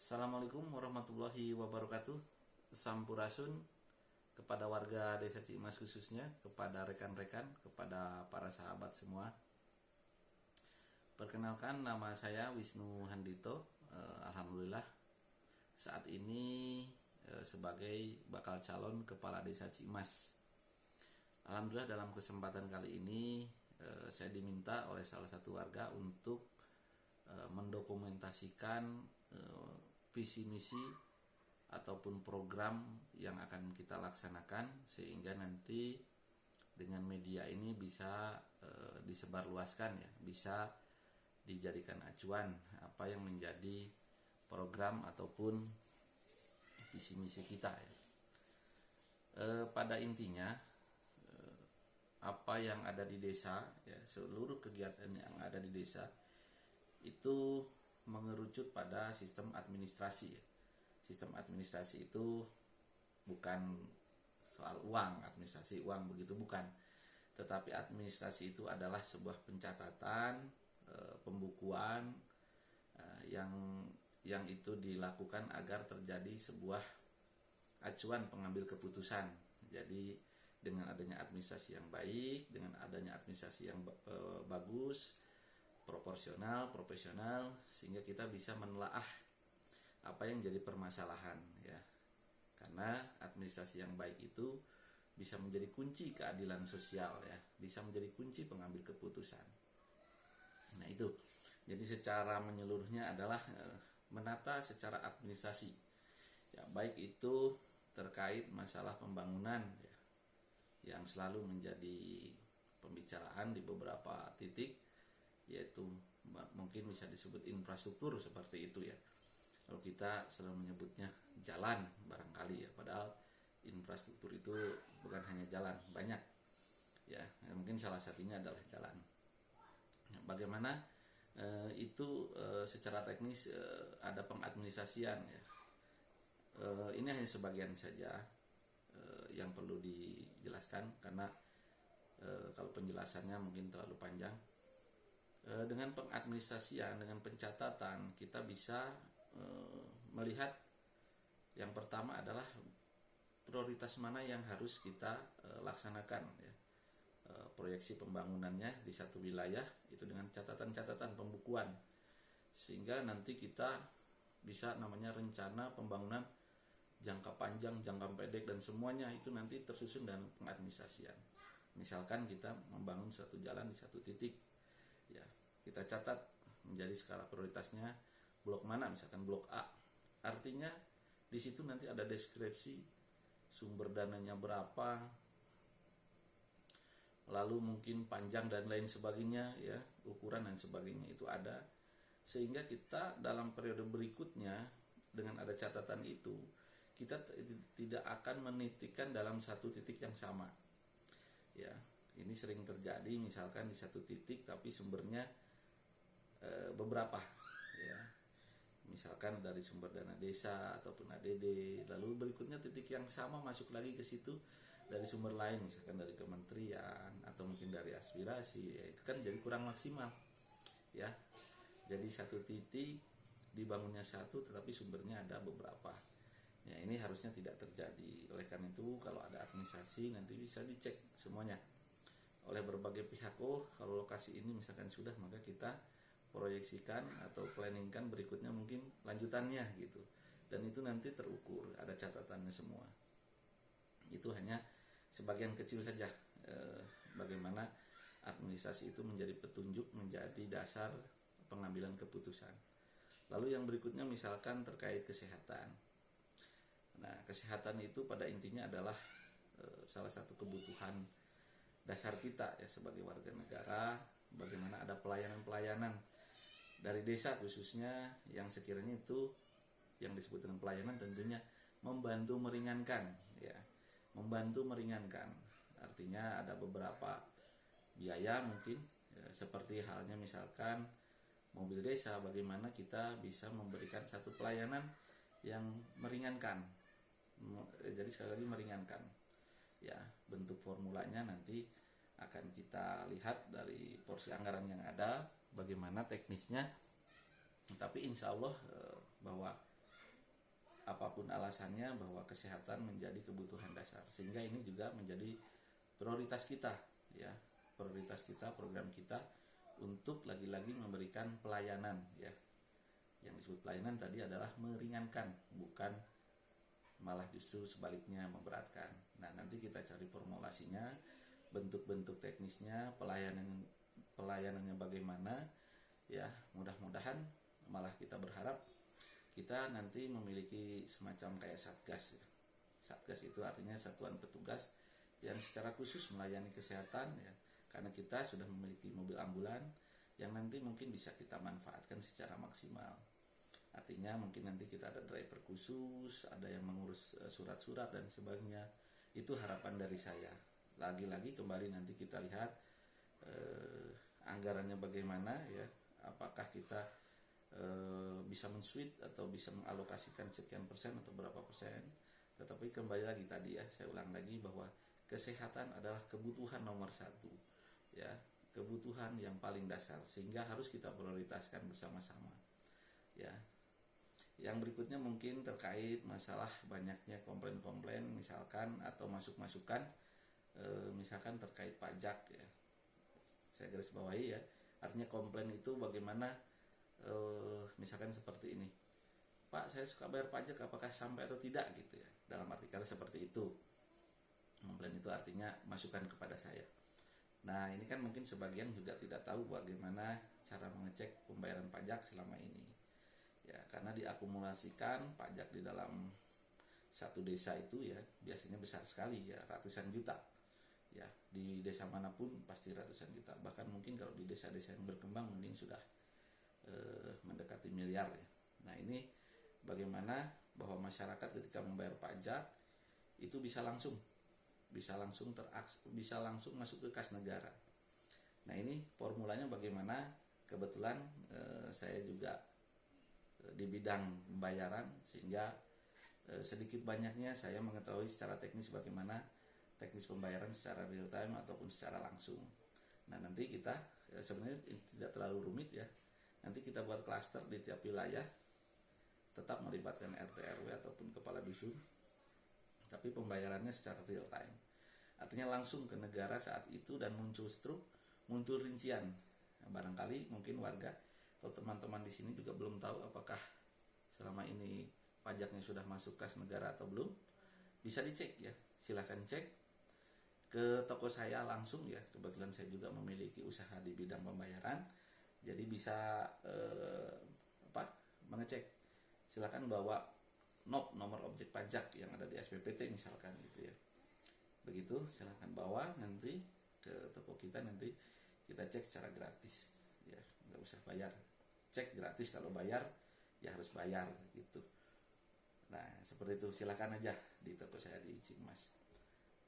Assalamualaikum warahmatullahi wabarakatuh. Sampurasun kepada warga Desa Cimas khususnya, kepada rekan-rekan, kepada para sahabat semua. Perkenalkan, nama saya Wisnu Handito. Alhamdulillah saat ini sebagai bakal calon kepala Desa Cimas. Alhamdulillah dalam kesempatan kali ini saya diminta oleh salah satu warga untuk mendokumentasikan visi misi ataupun program yang akan kita laksanakan, sehingga nanti dengan media ini bisa disebarluaskan, ya, bisa dijadikan acuan apa yang menjadi program ataupun visi misi kita, ya. Pada intinya apa yang ada di desa, ya, seluruh kegiatan yang ada di desa itu mengerucut pada sistem administrasi, ya. Sistem administrasi itu bukan soal uang, administrasi uang begitu, bukan. Tetapi administrasi itu adalah sebuah pencatatan, pembukuan yang itu dilakukan agar terjadi sebuah acuan pengambil keputusan. Jadi dengan adanya administrasi yang baik, dengan adanya administrasi yang bagus, proporsional, profesional, sehingga kita bisa menelaah apa yang jadi permasalahan, ya. Karena administrasi yang baik itu bisa menjadi kunci keadilan sosial, ya, bisa menjadi kunci pengambil keputusan. Nah, itu. Jadi secara menyeluruhnya adalah menata secara administrasi, ya, baik itu terkait masalah pembangunan, ya, yang selalu menjadi pembicaraan di beberapa titik, yaitu mungkin bisa disebut infrastruktur seperti itu, ya. Kalau kita selalu menyebutnya jalan barangkali, ya, padahal infrastruktur itu bukan hanya jalan, banyak, ya. Mungkin salah satunya adalah jalan. Bagaimana itu secara teknis ada pengadministrasian, ya. Ini hanya sebagian saja yang perlu dijelaskan, karena kalau penjelasannya mungkin terlalu panjang. Dengan pengadministrasian, dengan pencatatan, kita bisa melihat yang pertama adalah prioritas mana yang harus kita laksanakan, ya. Proyeksi pembangunannya di satu wilayah itu dengan catatan-catatan pembukuan, sehingga nanti kita bisa namanya rencana pembangunan jangka panjang, jangka pendek, dan semuanya itu nanti tersusun dalam pengadministrasian. Misalkan kita membangun satu jalan di satu titik, ya, kita catat menjadi skala prioritasnya blok mana, misalkan blok A. Artinya di situ nanti ada deskripsi sumber dananya berapa, lalu mungkin panjang dan lain sebagainya, ya, ukuran dan sebagainya itu ada, sehingga kita dalam periode berikutnya dengan ada catatan itu, kita tidak akan menitikkan dalam satu titik yang sama, ya. Ini sering terjadi, misalkan di satu titik tapi sumbernya beberapa, ya. Misalkan dari sumber dana desa ataupun ADD, lalu berikutnya titik yang sama masuk lagi ke situ dari sumber lain, misalkan dari kementerian atau mungkin dari aspirasi, ya, itu kan jadi kurang maksimal, ya. Jadi satu titik dibangunnya satu tetapi sumbernya ada beberapa. Ya, ini harusnya tidak terjadi. Oleh karena itu kalau ada administrasi nanti bisa dicek semuanya oleh berbagai pihak. Oh, kalau lokasi ini misalkan sudah, maka kita proyeksikan atau planningkan berikutnya mungkin lanjutannya, gitu. Dan itu nanti terukur, ada catatannya semua. Itu hanya sebagian kecil saja bagaimana administrasi itu menjadi petunjuk, menjadi dasar pengambilan keputusan. Lalu yang berikutnya misalkan terkait kesehatan. Nah, kesehatan itu pada intinya adalah salah satu kebutuhan dasar kita, ya, sebagai warga negara. Bagaimana ada pelayanan-pelayanan dari desa khususnya yang sekiranya itu yang disebut dengan pelayanan tentunya membantu meringankan, ya, membantu meringankan. Artinya ada beberapa biaya mungkin, ya, seperti halnya misalkan mobil desa, bagaimana kita bisa memberikan satu pelayanan yang meringankan. Jadi sekali lagi meringankan, ya. Bentuk formulanya nanti akan kita lihat dari porsi anggaran yang ada, bagaimana teknisnya. Tapi insya Allah bahwa apapun alasannya bahwa kesehatan menjadi kebutuhan dasar, sehingga ini juga menjadi prioritas kita ya, prioritas kita, program kita untuk lagi-lagi memberikan pelayanan ya. Yang disebut pelayanan tadi adalah meringankan, bukan malah justru sebaliknya memberatkan. Nah, nanti kita cari formulasinya, bentuk-bentuk teknisnya, pelayanannya bagaimana ya. Mudah-mudahan, malah kita berharap kita nanti memiliki semacam kayak satgas ya. Satgas itu artinya satuan petugas yang secara khusus melayani kesehatan ya, karena kita sudah memiliki mobil ambulan yang nanti mungkin bisa kita manfaatkan secara maksimal. Artinya mungkin nanti kita ada driver khusus, ada yang mengurus surat-surat dan sebagainya. Itu harapan dari saya. Lagi-lagi kembali nanti kita lihat anggarannya bagaimana ya, apakah kita bisa men-switch atau bisa mengalokasikan sekian persen atau berapa persen. Tetapi kembali lagi tadi ya, saya ulang lagi bahwa kesehatan adalah kebutuhan nomor satu ya, kebutuhan yang paling dasar, sehingga harus kita prioritaskan bersama-sama ya. Yang berikutnya mungkin terkait masalah banyaknya komplain-komplain misalkan atau masukan misalkan terkait pajak ya. Saya garis bawahi ya, artinya komplain itu bagaimana misalkan seperti ini, Pak, saya suka bayar pajak, apakah sampai atau tidak gitu ya. Dalam arti kata seperti itu. Komplain itu artinya masukan kepada saya. Nah, ini kan mungkin sebagian juga tidak tahu bagaimana cara mengecek pembayaran pajak selama ini. Ya, karena diakumulasikan pajak di dalam satu desa itu ya biasanya besar sekali ya, ratusan juta. Ya, di desa manapun pasti ratusan juta. Bahkan mungkin kalau di desa-desa yang berkembang mungkin sudah mendekati miliar ya. Nah, ini bagaimana bahwa masyarakat ketika membayar pajak itu bisa langsung masuk ke kas negara. Nah, ini formulanya bagaimana? Kebetulan saya juga di bidang pembayaran, sehingga sedikit banyaknya saya mengetahui secara teknis bagaimana teknis pembayaran secara real time ataupun secara langsung. Nah, nanti kita sebenarnya tidak terlalu rumit ya. Nanti kita buat klaster di tiap wilayah, tetap melibatkan RT RW ataupun kepala dusun, tapi pembayarannya secara real time. Artinya langsung ke negara saat itu dan muncul rincian. Nah, barangkali mungkin warga atau teman-teman di sini juga belum tahu apakah selama ini pajaknya sudah masuk kas negara atau belum. Bisa dicek ya, silakan cek ke toko saya langsung ya. Kebetulan saya juga memiliki usaha di bidang pembayaran, jadi bisa mengecek. Silakan bawa NOP, nomor objek pajak yang ada di SPPT misalkan gitu ya. Begitu, silakan bawa nanti ke toko kita, nanti kita cek secara gratis ya, nggak usah bayar. Cek gratis, kalau bayar ya harus bayar gitu. Nah, seperti itu, silakan aja di toko saya di Cimas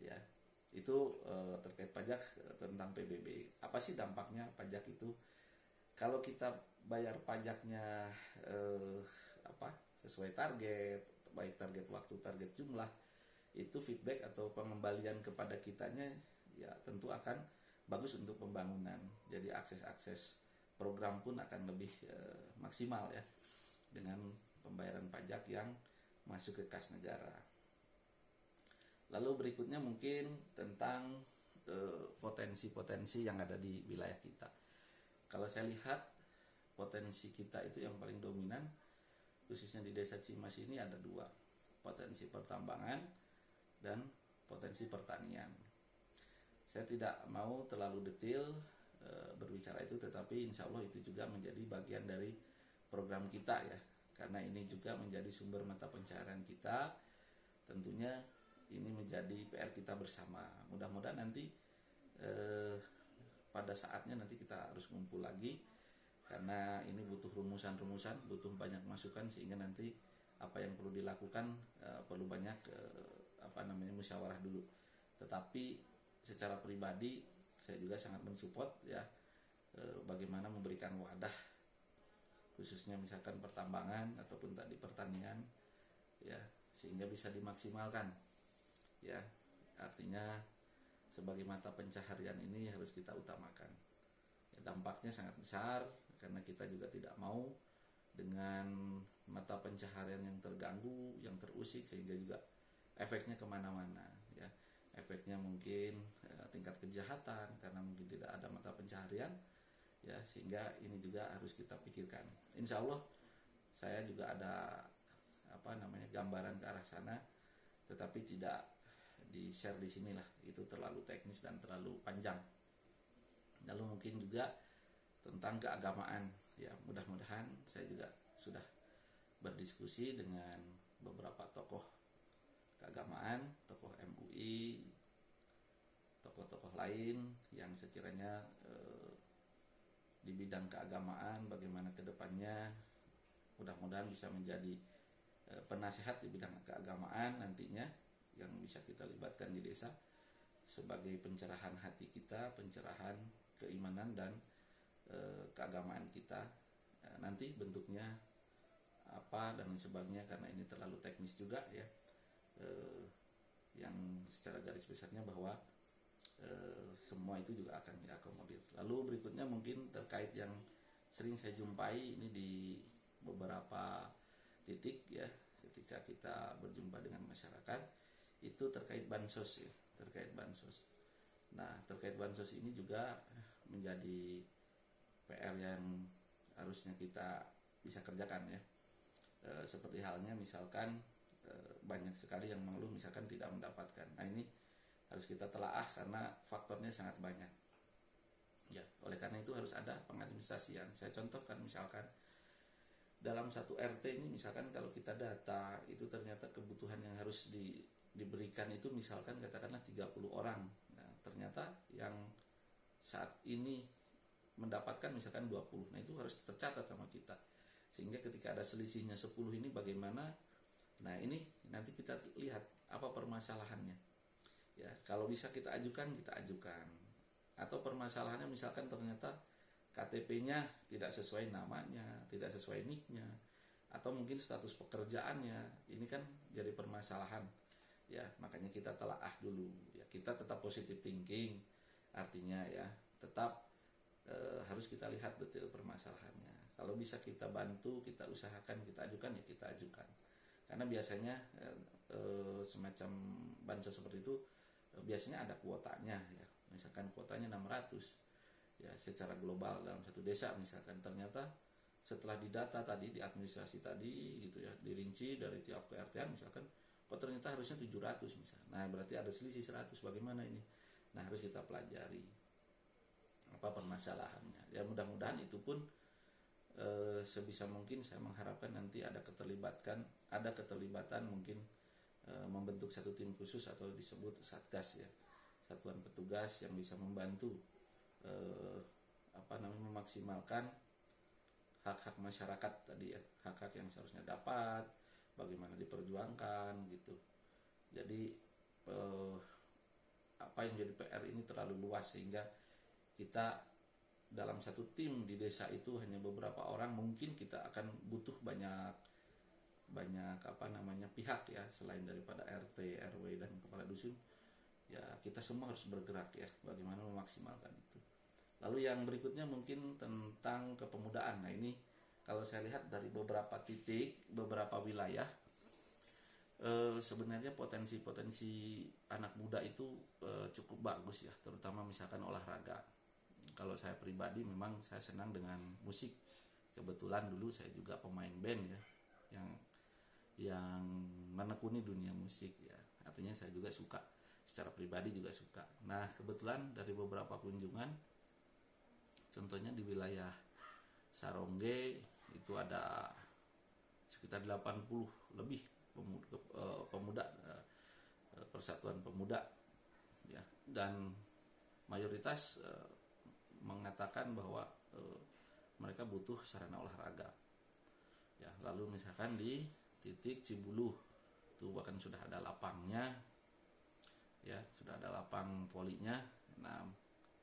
ya. Itu terkait pajak tentang PBB. Apa sih dampaknya pajak itu? Kalau kita bayar pajaknya sesuai target, baik target waktu, target jumlah, itu feedback atau pengembalian kepada kitanya ya tentu akan bagus untuk pembangunan. Jadi akses program pun akan lebih maksimal ya dengan pembayaran pajak yang masuk ke kas negara. Lalu berikutnya mungkin tentang potensi-potensi yang ada di wilayah kita. Kalau saya lihat potensi kita itu yang paling dominan khususnya di desa Cimas ini ada dua, potensi pertambangan dan potensi pertanian. Saya tidak mau terlalu detail berbicara itu, tetapi insya Allah itu juga menjadi bagian dari program kita ya, karena ini juga menjadi sumber mata pencaharian kita. Tentunya ini menjadi PR kita bersama. Mudah-mudahan nanti pada saatnya nanti kita harus ngumpul lagi, karena ini butuh rumusan-rumusan, butuh banyak masukan, sehingga nanti apa yang perlu dilakukan perlu banyak musyawarah dulu. Tetapi secara pribadi saya juga sangat mensupport ya bagaimana memberikan wadah khususnya misalkan pertambangan ataupun tadi pertanian ya, sehingga bisa dimaksimalkan ya. Artinya sebagai mata pencaharian ini harus kita utamakan ya. Dampaknya sangat besar karena kita juga tidak mau dengan mata pencaharian yang terganggu, yang musik, sehingga juga efeknya kemana-mana ya. Efeknya mungkin tingkat kejahatan karena mungkin tidak ada mata pencaharian ya, sehingga ini juga harus kita pikirkan. Insya Allah saya juga ada gambaran ke arah sana, tetapi tidak di share di sinilah, itu terlalu teknis dan terlalu panjang. Lalu mungkin juga tentang keagamaan ya, mudah-mudahan saya juga sudah berdiskusi dengan beberapa tokoh keagamaan, tokoh MUI, tokoh-tokoh lain yang sekiranya di bidang keagamaan bagaimana kedepannya, mudah-mudahan bisa menjadi penasehat di bidang keagamaan nantinya, yang bisa kita libatkan di desa sebagai pencerahan hati kita, pencerahan keimanan dan keagamaan kita. Nanti bentuknya apa dan sebagainya, karena ini terlalu teknis juga ya, yang secara garis besarnya bahwa semua itu juga akan diakomodir. Lalu berikutnya mungkin terkait yang sering saya jumpai ini di beberapa titik ya, ketika kita berjumpa dengan masyarakat, itu terkait bansos ya, terkait bansos. Nah, terkait bansos ini juga menjadi PR yang harusnya kita bisa kerjakan ya. Seperti halnya misalkan banyak sekali yang mengeluh misalkan tidak mendapatkan. Nah, ini harus kita telaah karena faktornya sangat banyak. Ya, oleh karena itu harus ada pengadministrasian. Saya contohkan misalkan dalam satu RT ini, misalkan kalau kita data itu ternyata kebutuhan yang harus diberikan itu misalkan katakanlah 30 orang. Nah, ternyata yang saat ini mendapatkan misalkan 20. Nah, itu harus tercatat sama kita. Sehingga ketika ada selisihnya 10 ini bagaimana? Nah, ini nanti kita lihat apa permasalahannya. Ya, kalau bisa kita ajukan, kita ajukan. Atau permasalahannya misalkan ternyata KTP-nya tidak sesuai namanya, tidak sesuai NIK-nya, atau mungkin status pekerjaannya. Ini kan jadi permasalahan. Ya, makanya kita telaah dulu. Ya, kita tetap positive thinking. Artinya ya, tetap harus kita lihat detail permasalahannya. Kalau bisa kita bantu, kita usahakan, kita ajukan, ya kita ajukan. Karena biasanya semacam bansos seperti itu biasanya ada kuotanya ya. Misalkan kuotanya 600 ya, secara global dalam satu desa misalkan. Ternyata setelah didata tadi, di administrasi tadi gitu ya, dirinci dari tiap KRT-an misalkan, kok ternyata harusnya 700 misalkan. Nah, berarti ada selisih 100, bagaimana ini? Nah, harus kita pelajari apa permasalahannya. Ya, mudah-mudahan itu pun sebisa mungkin saya mengharapkan nanti ada keterlibatan mungkin membentuk satu tim khusus atau disebut satgas ya, satuan petugas yang bisa membantu memaksimalkan hak-hak masyarakat tadi ya, hak-hak yang seharusnya dapat, bagaimana diperjuangkan gitu. Jadi apa yang jadi PR ini terlalu luas, sehingga kita dalam satu tim di desa itu hanya beberapa orang, mungkin kita akan butuh banyak pihak ya, selain daripada RT, RW dan kepala dusun. Ya, kita semua harus bergerak ya, bagaimana memaksimalkan itu. Lalu yang berikutnya mungkin tentang kepemudaan. Nah, ini kalau saya lihat dari beberapa titik, beberapa wilayah, sebenarnya potensi anak muda itu cukup bagus ya, terutama misalkan olahraga. Kalau saya pribadi memang saya senang dengan musik. Kebetulan dulu saya juga pemain band ya, yang menekuni dunia musik ya. Artinya saya juga suka, secara pribadi juga suka. Nah, kebetulan dari beberapa kunjungan, contohnya di wilayah Sarongge itu ada sekitar 80 lebih pemuda, persatuan pemuda ya, dan mayoritas mengatakan bahwa mereka butuh sarana olahraga ya. Lalu misalkan di titik Cibuluh itu bahkan sudah ada lapangnya ya, sudah ada lapang volinya. Nah,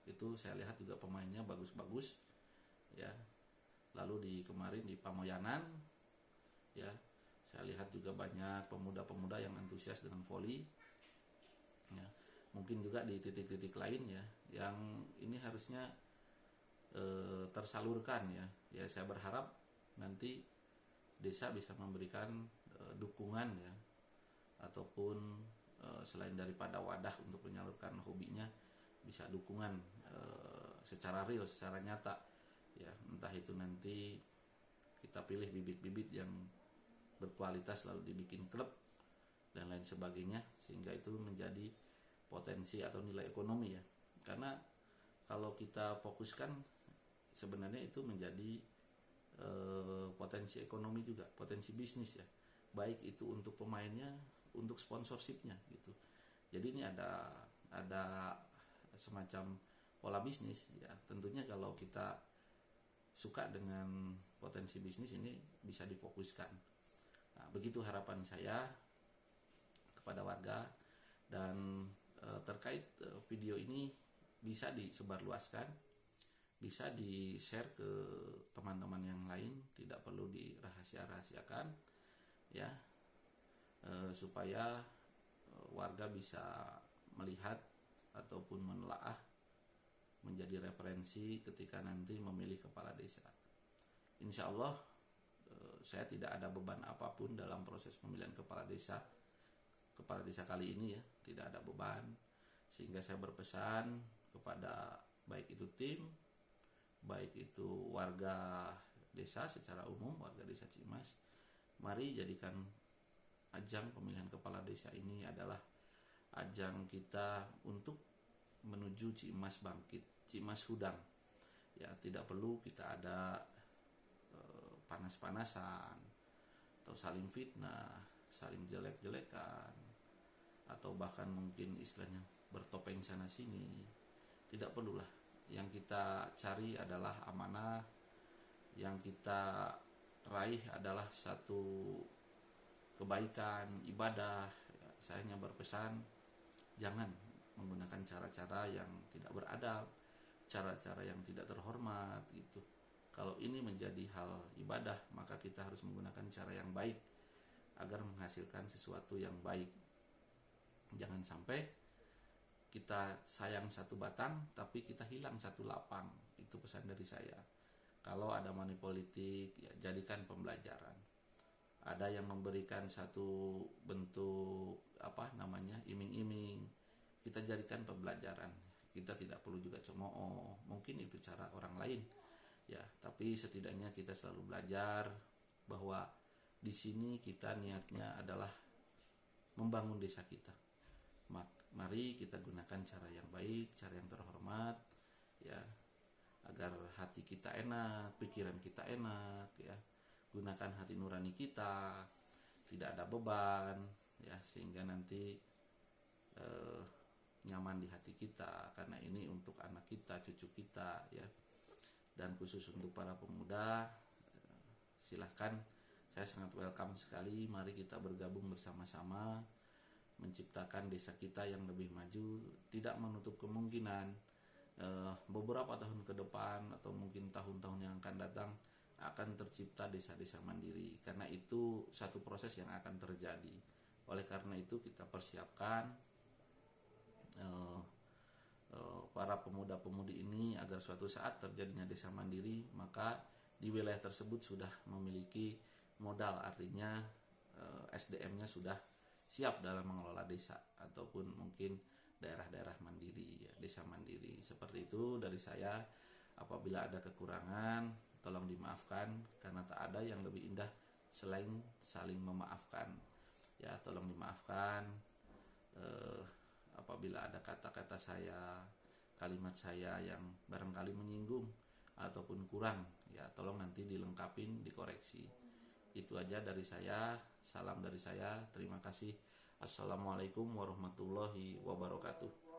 itu saya lihat juga pemainnya bagus-bagus ya. Lalu di kemarin di Pamoyanan ya, saya lihat juga banyak pemuda-pemuda yang antusias dengan voli ya. Mungkin juga di titik-titik lain ya, yang ini harusnya tersalurkan ya. Ya, saya berharap nanti desa bisa memberikan dukungan ya, ataupun selain daripada wadah untuk menyalurkan hobinya, bisa dukungan secara real, secara nyata ya, entah itu nanti kita pilih bibit-bibit yang berkualitas lalu dibikin klub dan lain sebagainya, sehingga itu menjadi potensi atau nilai ekonomi ya. Karena kalau kita fokuskan sebenarnya itu menjadi potensi ekonomi juga, potensi bisnis ya, baik itu untuk pemainnya, untuk sponsorshipnya gitu. Jadi ini ada semacam pola bisnis ya. Tentunya kalau kita suka dengan potensi bisnis ini bisa difokuskan. Nah, begitu harapan saya kepada warga. Dan terkait video ini bisa disebarluaskan, bisa di-share ke teman-teman yang lain, tidak perlu dirahasia-rahasiakan ya, supaya warga bisa melihat ataupun menelaah, menjadi referensi ketika nanti memilih kepala desa. Insya Allah saya tidak ada beban apapun dalam proses pemilihan kepala desa kali ini ya, tidak ada beban, sehingga saya berpesan kepada baik itu tim, baik itu warga desa secara umum, warga desa Cimas, mari jadikan ajang pemilihan kepala desa ini adalah ajang kita untuk menuju Cimas bangkit, Cimas hudang ya. Tidak perlu kita ada panas-panasan atau saling fitnah, saling jelek-jelekan, atau bahkan mungkin istilahnya bertopeng sana sini. Tidak perlulah. Yang kita cari adalah amanah, yang kita raih adalah satu kebaikan, ibadah ya. Saya hanya berpesan, jangan menggunakan cara-cara yang tidak beradab, cara-cara yang tidak terhormat gitu. Kalau ini menjadi hal ibadah, maka kita harus menggunakan cara yang baik agar menghasilkan sesuatu yang baik. Jangan sampai kita sayang satu batang tapi kita hilang satu lapang. Itu pesan dari saya. Kalau ada money politik ya jadikan pembelajaran. Ada yang memberikan satu bentuk iming-iming, kita jadikan pembelajaran. Kita tidak perlu juga cemooh, mungkin itu cara orang lain ya, tapi setidaknya kita selalu belajar bahwa di sini kita niatnya adalah membangun desa kita. Mari kita gunakan cara yang baik, cara yang terhormat ya, agar hati kita enak, pikiran kita enak ya. Gunakan hati nurani kita, tidak ada beban ya, sehingga nanti nyaman di hati kita, karena ini untuk anak kita, cucu kita ya. Dan khusus untuk para pemuda, silahkan, saya sangat welcome sekali. Mari kita bergabung bersama-sama menciptakan desa kita yang lebih maju. Tidak menutup kemungkinan beberapa tahun ke depan atau mungkin tahun-tahun yang akan datang akan tercipta desa-desa mandiri, karena itu satu proses yang akan terjadi. Oleh karena itu kita persiapkan para pemuda-pemudi ini agar suatu saat terjadinya desa mandiri, maka di wilayah tersebut sudah memiliki modal, artinya SDM-nya sudah siap dalam mengelola desa ataupun mungkin daerah-daerah mandiri ya, desa mandiri. Seperti itu dari saya. Apabila ada kekurangan tolong dimaafkan, karena tak ada yang lebih indah selain saling memaafkan ya. Tolong dimaafkan apabila ada kata-kata saya, kalimat saya yang barangkali menyinggung ataupun kurang ya, tolong nanti dilengkapin, dikoreksi. Itu aja dari saya. Salam dari saya. Terima kasih. Assalamualaikum warahmatullahi wabarakatuh.